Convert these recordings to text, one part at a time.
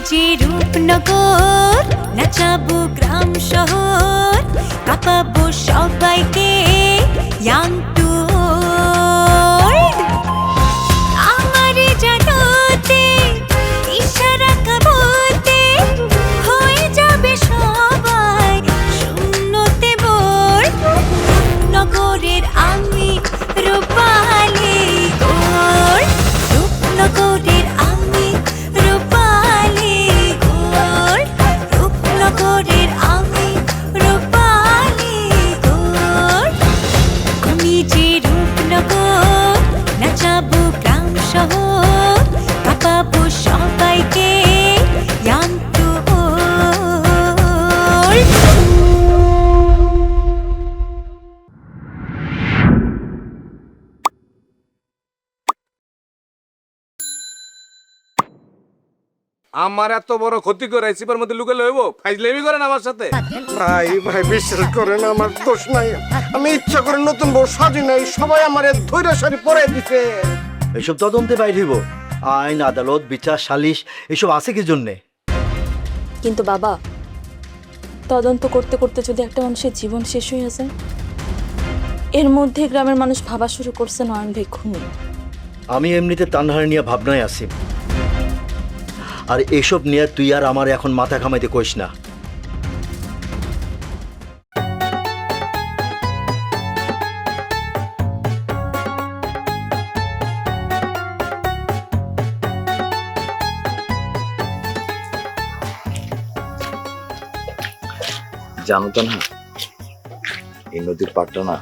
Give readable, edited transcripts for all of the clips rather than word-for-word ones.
যে রূপনগর, নাচাবো গ্রাম শহর, কাঁপাবো সবাইকে ইয়াং টু ওল্ড। আমারে জানাতে ইশারা কাবতে হয়ে যাবে সবাই শূন্যতে বোর। নগরের আমি রূপালী গোর, রূপনগরের আমি রূপালী গোর, রূপনগরের আমি রূপালী গোর। আমি যে রূপনগর, নাচাবো গ্রাম শহর, কাঁপাবো সবাইকে ইয়াং টু ওল্ড। আমার এত বড় ক্ষতি করে চিপার মধ্যে লুকে লইব, ফাইজলামি করেন আমার সাথে। ভাই ভাই বিশ্বাস করেন আমার দোষ নাই, আমি ইচ্ছা করে নতুন বউ সাজি নাই, সবাই আমার ধৈর্য সারি পরে দিছে। এসব তদন্তে বাইর হইব। আইন, আদালত, বিচার, সালিশ এসব আছে কি জন্যে? কিন্তু বাবা, তদন্ত করতে করতে যদি একটা মানুষের জীবন শেষ হয়ে যায়, এর মধ্যে গ্রামের মানুষ ভাবা শুরু করছে নয়ন ভাই খুনি। আমি এমনিতে তানহার নিয়ে ভাবনায় আছি, আর এসব নিয়ে তুই আর আমার এখন মাথা ঘামাইতে কইস না। জানো তো না, এই নদীর পাড়টা না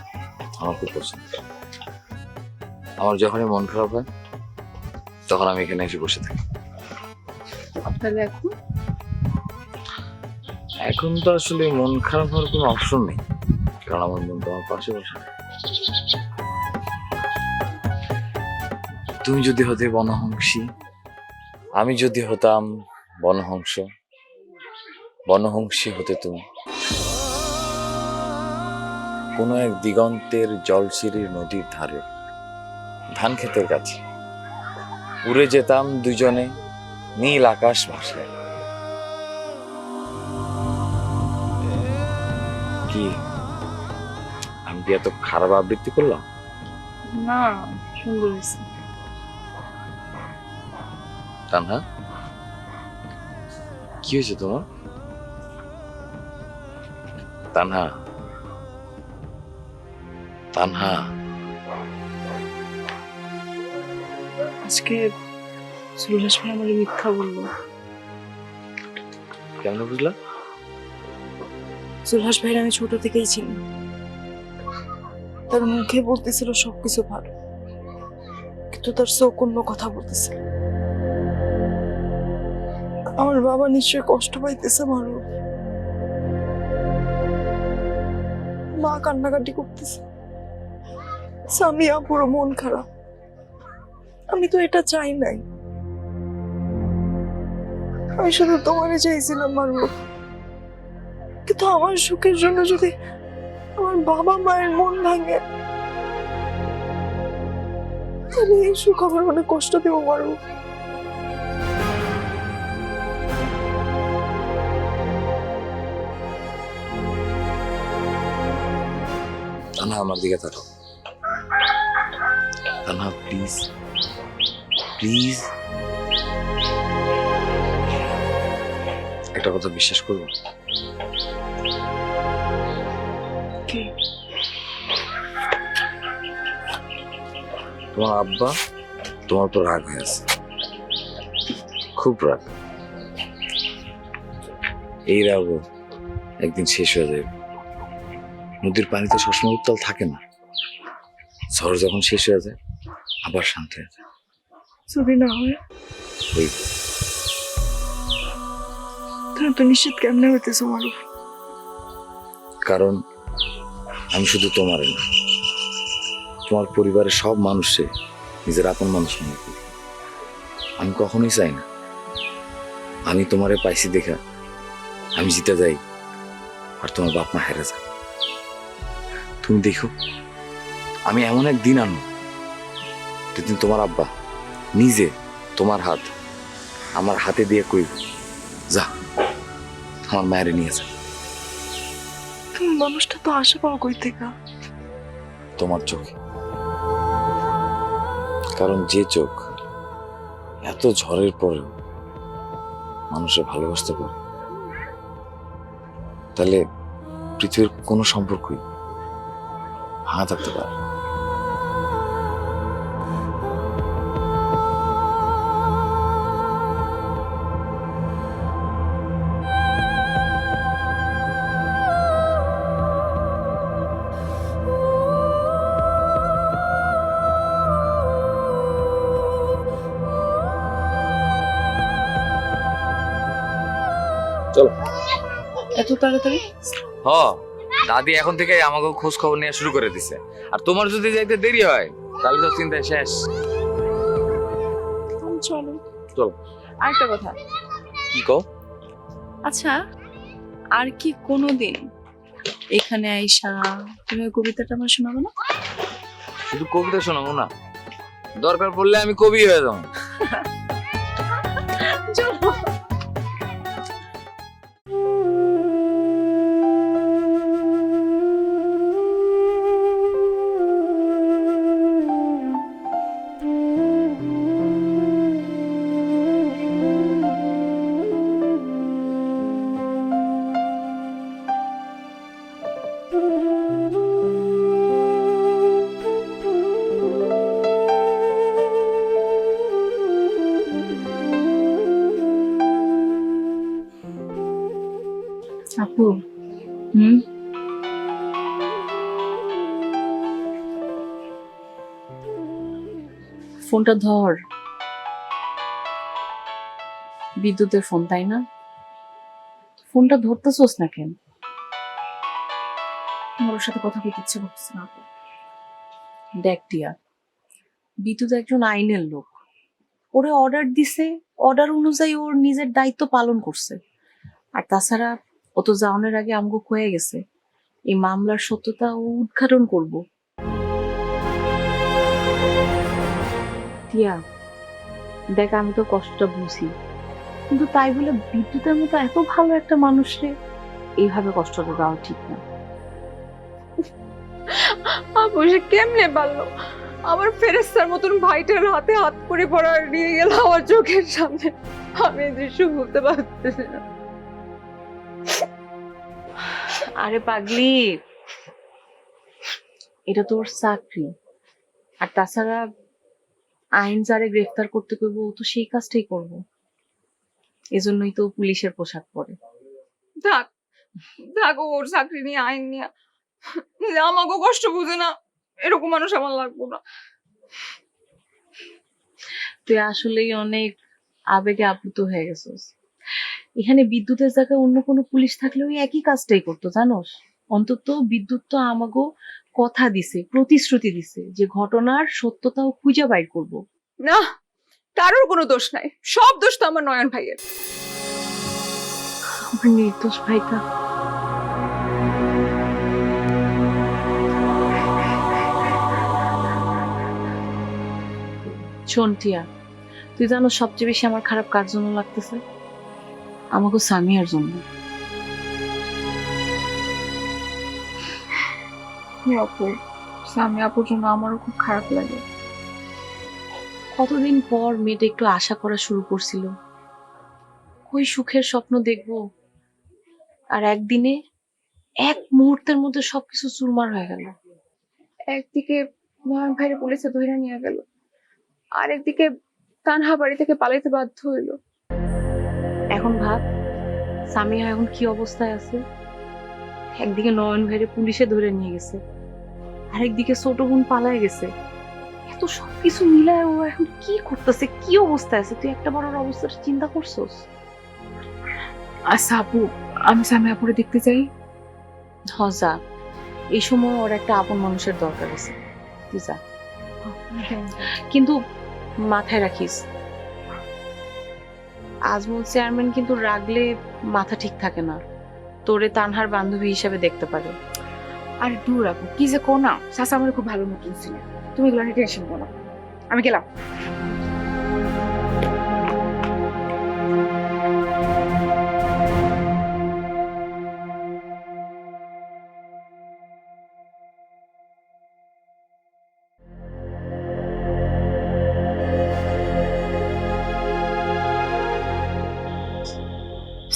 আমার খুব পছন্দ। আমার যখনই মন খারাপ হয় তখন আমি এখানে এসে বসে থাকি। তাহলে এখন তো আসলে মন খারাপ হওয়ার কোনো অপশন নেই, কারণ আমার মন তো আমার পাশে বসে। তুমি যদি হতে বনহংসী, আমি যদি হতাম বনহংস, বনহংসী হতে তুমি। কোনো এক দিগন্তের জলছিরির নদীর ধারে ধান ক্ষেতের কাছে উড়ে যেতাম দুজনে নীল আকাশ ভাষায়। কি আমি কি এত খারাপ আবৃত্তি করলাম? না, সুন্দর হয়েছে। তানহা, কি হয়েছে তোমার? তানহা, তানহা, আজকে সুরজ ভাই আমাকে মিথ্যা বললো। কেমন বুঝলা? সুরজ ভাইয়ের আমি ছোট থেকেই চিনি, তার মুখে বলতেছিল সবকিছু ভালো, কিন্তু তার চোখ অন্য কথা বলতেছিল। আমার বাবা নিশ্চয়ই কষ্ট পাইতেছে মারু, মা কান্নাকাটি করতেছে, সামিয়া পুরো মন খারাপ। আমি তো এটা চাই নাই, আমি শুধু তোমারে চাইছিলাম মারু, কিন্তু আমার সুখের জন্য যদি আমার বাবা মায়ের মন ভাঙে, তাহলে এই সুখ আমার অনেক কষ্ট দেবো মারু। তানহা, আমার দিকে তাকাও। তানহা, প্লিজ প্লিজ, একটা কথা বিশ্বাস করবো? তোমার আব্বা তোমার উপর রাগ হয়ে আছে, খুব রাগ। এই রাগও একদিন শেষ হয়ে যাবে। নদীর পানি তো সবসময় উত্তাল থাকে না, ঝড় যখন শেষ হয়ে যায় আবার শান্ত হয়ে যায়। যদি না হয় তাহলে তো নিশ্চিত কেমনে হইতেছে মারু? কারণ আমি শুধু তোমার না, তোমার পরিবারের সব মানুষে নিজের আপন মানুষ মনে করি। আমি কখনোই চাই না আমি তোমারে পাইছি দেখা আমি জিতে যাই আর তোমার বাপ মা হেরে যায়। তুমি দেখো, আমি এমন এক দিন আনবো যেদিন তোমার আব্বা নিজে তোমার হাত আমার হাতে দিয়ে কইব যা আমার মায়ের নিয়ে যা। মানুষটা তো আসে পাওয়া কই থেকে? তোমার চোখে, কারণ যে চোখ এত ঝড়ের পরেও মানুষের ভালোবাসতে পারে, তাহলে পৃথিবীর কোনো সম্পর্কই ভাঙা থাকতে পারে না। চলো। এত তাড়াতাড়ি? হ, দাদি এখন থেকে আমাকে খোঁজ খবর নেওয়া শুরু করে দিছে। আর তোমার যদি যাইতে দেরি হয় তাহলে তো চিন্তায় শেষ। চলো। চলো। আরেকটা কথা, কি কও? আচ্ছা আর কি কোনোদিন এখানে আইসা তুমি ওই কবিতাটা আমার শোনাবো না? শুধু কবিতা শোনাবো না, দরকার পড়লে আমি কবি হয়ে যাবো। চলো। আপু, ফোনটা ধর। বিদ্যুতের ফোন, তাই না? ফোনটা ধরতেছোস না কেন? আমার ওর সাথে কথা বলতে ইচ্ছে করছে না। দেখ টিয়া, বিদ্যুৎ একজন আইনের লোক, ওরে অর্ডার দিছে, অর্ডার অনুযায়ী ওর নিজের দায়িত্ব পালন করছে। আর তাছাড়া ও তো যাওয়ানোর আগে আমগো কয়ে গেছে এই মামলার সত্যতা ও উদ্ঘাটন করব। টিয়া দেখ, আমি তো কষ্টটা বুঝি, কিন্তু তাই বলে বিদ্যুতের মতো এত ভালো একটা মানুষরে এইভাবে কষ্টটা দেওয়া ঠিক না। আপু সে কেমনে পারলো আমার ফেরেস্তার মতন ভাইটার হাতে হাত করে পড়া নিয়ে গেল আমার চোখের সামনে? আমি এই দৃশ্য ভুলতে পারতেছি না। আরে পাগলি, এটা তোর চাকরি, আর তাছাড়া আইন যারে গ্রেফতার করতে কইব ও তো সেই কাজটাই করবো। এজন্যই তো পুলিশের পোশাক পরে। থাক থাক, ওর চাকরি নিয়ে আইন নিয়ে আমাকেও কষ্ট বুঝে না, এরকম মানুষ আমার লাগবো না। তুই আসলেই অনেক আবেগে আপ্লুত হয়ে গেছিস। এখানে বিদ্যুতের জায়গায় অন্য কোনো পুলিশ থাকলে ওই একই কাজটাই করতো, জানোস? অন্তত বিদ্যুৎ তো আমাগো কথা দিছে, প্রতিশ্রুতি দিছে যে ঘটনার সত্যতাও খুঁজে বাইর করব। না, কারোর কোনো দোষ নাই, সব দোষ তো আমার নয়ন ভাইয়ের। আমার নির্দোষ ভাইটা। শোন টিয়া, তুই জানো সবচেয়ে বেশি আমার খারাপ কার জন্য লাগতেছে? আমাকে সামিয়ার জন্য। আপু, স্বামী আপুর জন্য আমারও খুব খারাপ লাগে। কতদিন পর মেয়েটা একটু আশা করা শুরু করছিল, কই সুখের স্বপ্ন দেখবো, আর একদিনে এক মুহূর্তের মধ্যে সবকিছু চুরমার হয়ে গেল। একদিকে নয়ন ভাইয়ের পুলিশে ধরে নিয়ে গেল, আর একদিকে তানহা বাড়ি থেকে পালাইতে বাধ্য হইলো। এখন ভাব সামিয়া এখন কি অবস্থায় আছে। একদিকে নয়ন ভাইরে পুলিশে ধরে নিয়ে গেছে, আরেকদিকে ছোট বোন পালায় গেছে। এত সবকিছু মিলায় ও এখন কি করতেছে, কি অবস্থায় আছে, তুই একটা বড় অবস্থাটা চিন্তা করছস? আচ্ছা আপু, আমি স্বামী আপুরে দেখতে চাই। যা, এই সময় ওর একটা আপন মানুষের দরকার আছে, তুই যা। কিন্তু মাথায় রাখিস, আজমল চেয়ারম্যান কিন্তু রাগলে মাথা ঠিক থাকে না, তোরে তানহার বান্ধবী হিসেবে দেখতে পারে। আর দূর আপু, কি যে কো না, চাচা আমার খুব ভালো মতন ছিল, তুমি এগুলো নিয়ে টেনশন করো, আমি গেলাম।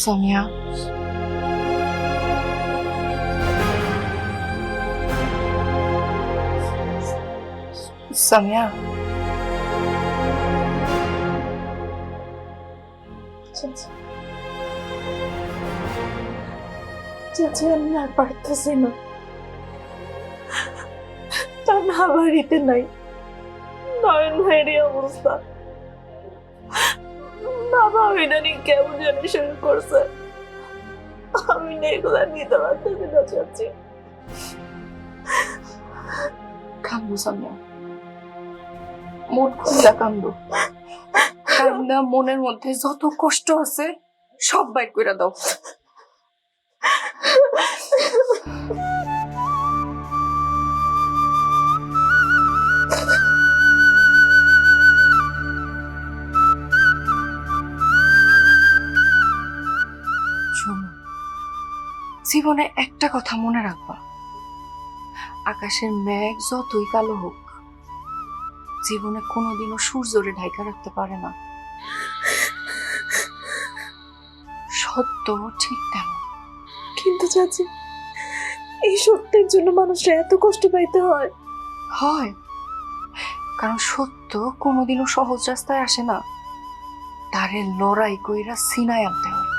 সামিয়া, সামিয়া, চাচা আমি আর পারতেছি না, তানহা বাড়িতে নাই, নয়ন ভাইয়ের এই অবস্থা, বাবা ইদানিং কেমন জানি শুরু করছে, আমি না এগুলা নিতে পারতেছি না চাচি। কান্দো সামিয়া, মন খুলে কান্দো, কান্দা মনের মধ্যে যত কষ্ট আছে সব বাইর করে দাও। শোনো, জীবনে একটা কথা মনে রাখবা, আকাশের মেঘ যতই কালো হোক জীবনে কোনোদিনও সূর্যরে ঢাকা রাখতে পারে না। সত্য ঠিক তেমন। কিন্তু চাচি এই সত্যের জন্য মানুষরা এত কষ্ট পাইতে হয়? হয়, কারণ সত্য কোনোদিনও সহজ রাস্তায় আসে না, তারে লড়াই কইরা সিনায় আনতে হয়।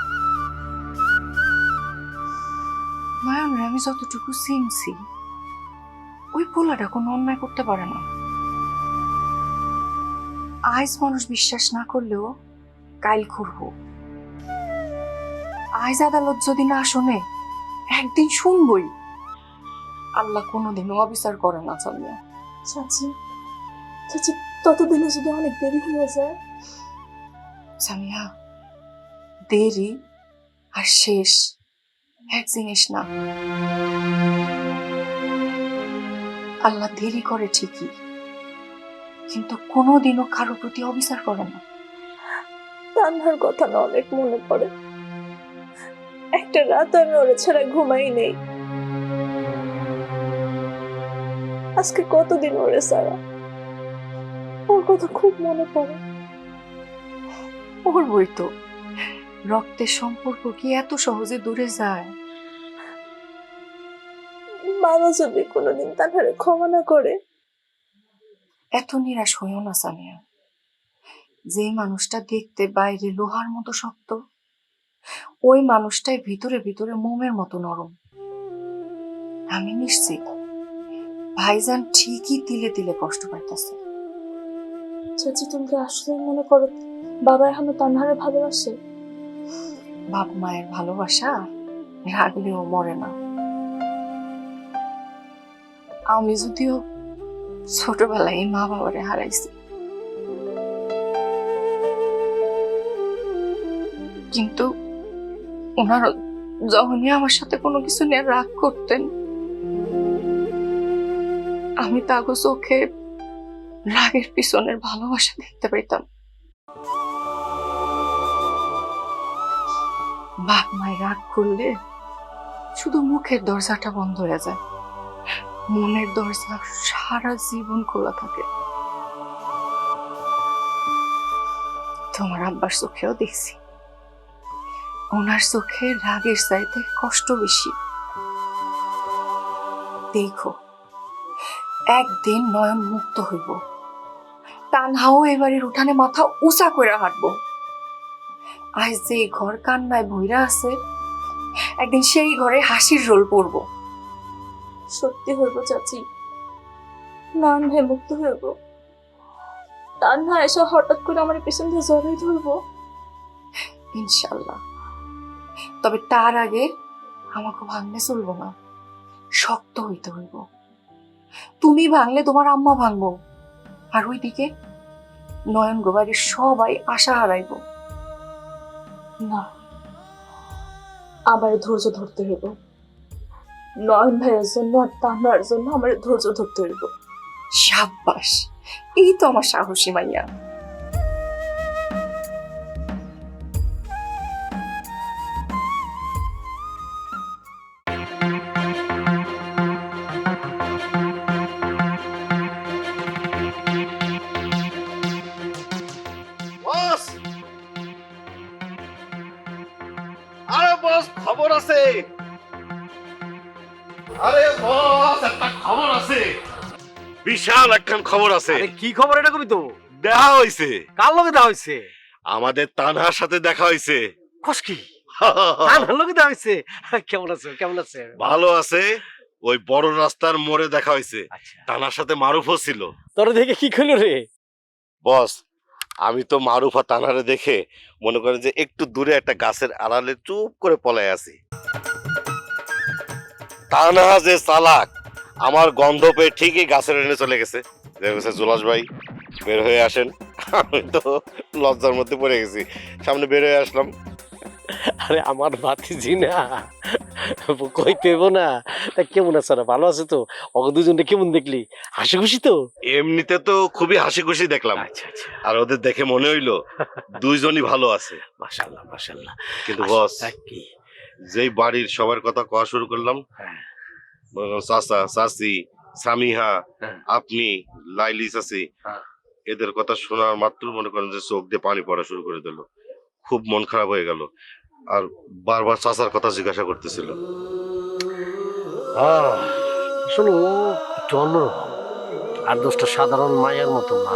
নয়নরে আমি যতটুকু চিনছি, ওই পোলাটা কোনো অন্যায় করতে পারে না। আজ মানুষ বিশ্বাস না করলেও কাইল করবো। আজ আদালত যদি না শোনে একদিন শুনবই। আল্লাহ কোনোদিনও অবিচার করে না। সামিয়া চাচি, চাচি ততদিনে যদি অনেক দেরি হয়ে যায়। সামিয়া, দেরি আর শেষ এক জিনিস না। আল্লাহ দেরি করে ঠিকই, কিন্তু কোনোদিনও কারো প্রতি অবিচার করে না। তানহার কথা না অনেক মনে পড়ে, একটা রাত আমি ওরে ছাড়া ঘুমাই নেই। আজকে কতদিন ওরে ছাড়া, ওর কথা খুব মনে পড়ে। ওর বই তো, রক্তের সম্পর্ক কি এত সহজে দূরে যায়? বাবা যদি কোনোদিন তানহারে ক্ষমা না করে। এত নিরাশ হইও না সামিয়া। যে মানুষটা দেখতে বাইরে লোহার মতো শক্ত, ওই মানুষটাই ভিতরে ভিতরে মোমের মতো নরম। আমি নিশ্চিত ভাইজান ঠিকই তিলে তিলে কষ্ট পাইতেছে। চাচি তুমি কি আসলে মনে করো বাবা এখনো তানহারে ভালোবাসে? বাপ মায়ের ভালোবাসা রাগলেও মরে না। আমি যদিও ছোটবেলায় মা বাবারে হারাইছি, কিন্তু ওনারা যখনই আমার সাথে কোনো কিছু নিয়ে রাগ করতেন, আমি তাগো চোখে রাগের পিছনের ভালোবাসা দেখতে পাইতাম। বাপ মায়ের রাগ করলে শুধু মুখের দরজাটা বন্ধ হয়ে যায়, মনের দরজা সারা জীবন খোলা থাকে। তোমার আব্বার চোখেও দেখছি, ওনার চোখে রাগের চাইতে কষ্ট বেশি। দেখো, একদিন নয়ন মুক্ত হইব, তানহাও এবারের উঠানে মাথা উঁচা করে হাঁটবো। আজ যে ঘর কান্নায় ভইরা আছে, একদিন সেই ঘরে হাসির রোল পড়ব। সত্যি হইব চাচি, নান ভাই মুক্ত হইব, তানহা এসে হঠাৎ করে আমার পেছন দিয়ে জড়াই ধরবো। ইনশাল্লাহ। তবে তার আগে আমাকে ভাঙলে চলবো না, শক্ত হইতে হইব। তুমি ভাঙলে তোমার আম্মা ভাঙবো, আর ওইদিকে নয়ন গোবারের সবাই আশা হারাইব। না, আমার ধৈর্য ধরতে হইব। নয়ন ভাইয়ের জন্য আর তানহার জন্য আমার ধৈর্য ধরতে হইব। সাব্বাস, এই তো আমার সাহসী মাইয়া। খবর আছে। আরে বস, একটা খবর আছে, বিশাল একখান খবর আছে। কি খবর এটা কবি তো? দেখা হইছে, কার লগে দেওয়া হয়েছে? আমাদের তানহার সাথে দেখা হইছে। কস কি কার লগে দেওয়া হয়েছে? কেমন আছে কেমন আছে? ভালো আছে। ওই বড় রাস্তার মোড়ে দেখা হইছে। আচ্ছা, তানার সাথে মারুফও ছিল। তোর দেখে কি কইলো রে? বস, আমি তো মারুফ আর তানহারে দেখে মনে করেন যে একটু দূরে একটা গাছের আড়ালে চুপ করে পলায় আছি। তানহা যে চালাক, আমার গন্ধ পেয়ে ঠিকই গাছের এনে চলে গেছে। দেখেছে জুলাস ভাই, বের হয়ে আসেন। আমি তো লজ্জার মধ্যে পড়ে গেছি, সামনে বের হয়ে আসলাম। আরে আমার ভাতিজি না, কইতেব না। তা কেমন আছে? ভালো আছে তো? ওকে দুজনকে কেমন দেখলি? হাসি খুশি তো? এমনিতে তো খুবই হাসি খুশি দেখলাম, আচ্ছা আচ্ছা, আর ওদের দেখে মনে হইলো দুইজনই ভালো আছে। মাশাআল্লাহ মাশাআল্লাহ। কিন্তু বস, কি যেই বাড়ির সবার কথা কওয়া শুরু করলাম, চাচা চাচি সামিহা, হ্যাঁ। আপনি লাইলি চাচি, হ্যাঁ। এদের কথা শোনার মাত্র মনে করেন যে চোখ দিয়ে পানি পড়া শুরু করে দিল। খুব মন খারাপ হয়ে গেল, আর বারবার চাচার কথা জিজ্ঞাসা করতেছিল। শোনো, একটু অন্যরকম, আর দোষটা সাধারণ মায়ের মতো না,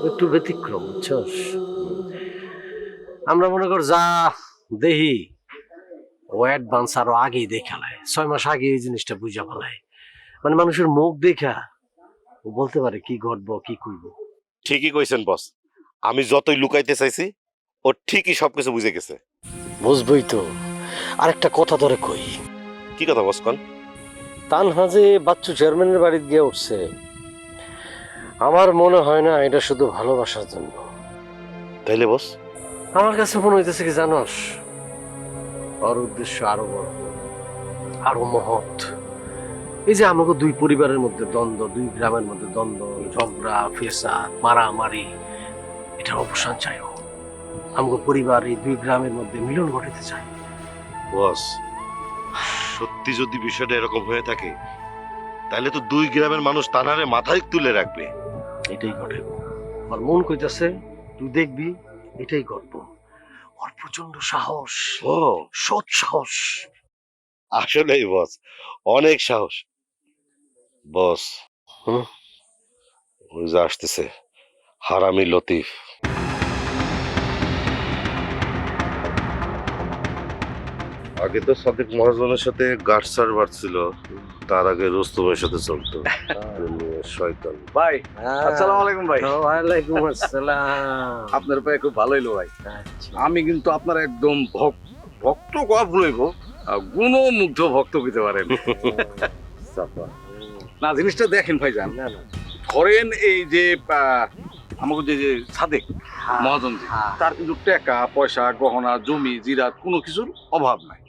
একটু ব্যতিক্রম, বুঝছস? আমরা মনে কর যা দেহি ও অ্যাডভান্স আরো আগেই দেখালায়, 6 মাস আগে এই জিনিসটা বুঝা ফেলায়। মানে মানুষের মুখ দেখা ও বলতে পারে কি ঘটবো কি করবো। ঠিকই কইছেন বস, আমি যতই লুকাইতে চাইছি ও ঠিকই সবকিছু বুঝে গেছে। বুঝবই তো। আরেকটা কথা ধরে কই। কি কথা বস কন? তানহা যে বাচ্চু চেয়ারম্যানের বাড়িতে গিয়ে উঠছে, আমার মনে হয় না এটা শুধু ভালোবাসার জন্য। তাইলে বস? আমার কাছে মনে হইতেছে কি জানোস, ওর উদ্দেশ্য আরো বড়, আরো মহৎ। এই যে আমাকে দুই পরিবারের মধ্যে দ্বন্দ্ব, দুই গ্রামের মধ্যে দ্বন্দ্ব, ঝগড়া, ফেসাদ, মারামারি, এটার অবসান চাই ও। আমাকে পরিবার এই দুই গ্রামের মধ্যে মিলন ঘটাতে চাই। বস, সত্যি যদি বিষয়টা এরকম হয়ে থাকে, তাহলে তো দুই গ্রামের মানুষ তানারে মাথায় তুলে রাখবে। এটাই ঘটে। আর মন কইতাছে তুই দেখবি এটাই ঘটবো। ওর প্রচন্ড সাহস, ও সৎ সাহস। আসলেই বস, অনেক সাহস। বস, হুম? ওই যে আসতেছে হারামি লতিফ। আগে তো সাদিক মহাজনের সাথে গার্ড সার্ভার ছিল, তার আগে রুস্তমের সাথে চলতো। শয়তান ভাই, আসসালামু আলাইকুম ভাই। ওয়ালাইকুম আসসালাম। আপনার পায়ে খুব ভালো হইলো ভাই। আচ্ছা। আমি কিন্তু আপনার একদম ভক্ত কোয়া ভুল হইব, গুণমুগ্ধ ভক্ত হইতে পারেন। না, জিনিসটা দেখেন ভাইজান, না না, ধরেন এই যে আমাকে যে সাদেক মহাজন জি, তার কিন্তু টাকা পয়সা গহনা জমি জিরাত কোনো কিছুর অভাব নাই।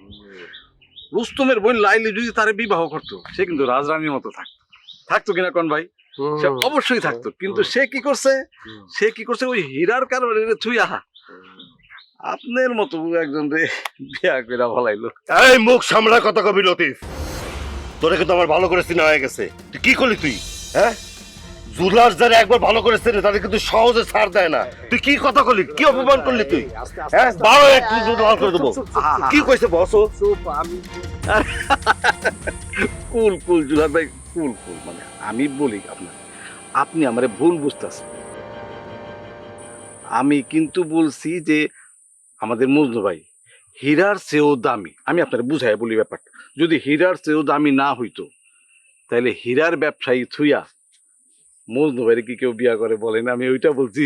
রুস্তমের বোন লাইলি যদি তারে বিবাহ করতো, সে কিন্তু রাজরানীর মতো থাকতো কিনা কোন ভাই? সে অবশ্যই থাকতো। কিন্তু সে কি করছে ওই হীরার কারণে থুইয়া আপনার মতো একজন রে বিয়া করে ফলাইলো। এই মুখ সামলা কথা কবি লতিফ, তোরে কিন্তু আমার ভালো করে চিনা হয়ে গেছে। তুই কি করলি তুই? হ্যাঁ, জুলার যারা একবার ভালো করে চিনে তাদের কিন্তু সহজে ছাড় দেয় না। তুই কি কথা করলি? কি অপমান করলি তুই? হ্যাঁ, বারো একটু লাল করে দেবো। কি কইছে বস? কুল জুলার ভাই, কুল মানে আমি বলি আপনি আমারে ভুল বুঝতেছেন। আমি কিন্তু বলছি যে আমাদের মজনু ভাই হীরার চেয়েও দামি। আমি আপনার বুঝাই বলি ব্যাপারটা, যদি হীরার চেয়েও দামি না হইতো তাহলে হীরার ব্যবসায়ী থুইয়া মজনু ভাইরে কি কেউ বিয়া করে বলেন? আমি ওইটা বলছি।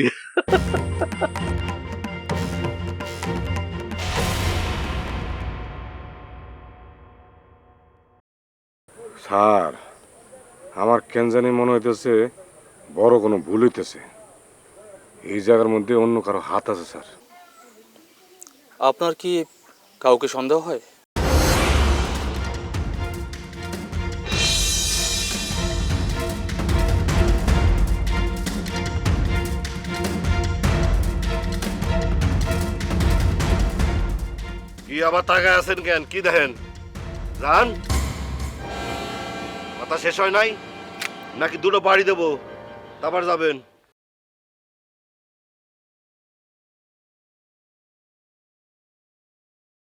স্যার, আমার কেন জানি মনে হইতেছে বড় কোনো ভুল হইতেছে। এই জায়গার মধ্যে অন্য কারো হাত আছে স্যার। আপনার কি কাউকে সন্দেহ হয়? কি আবার তাকায় আছেন কেন? কি দেখেন? জান, কথা শেষ হয় নাই নাকি? দুটো বাড়ি দেবো, তারপর যাবেন?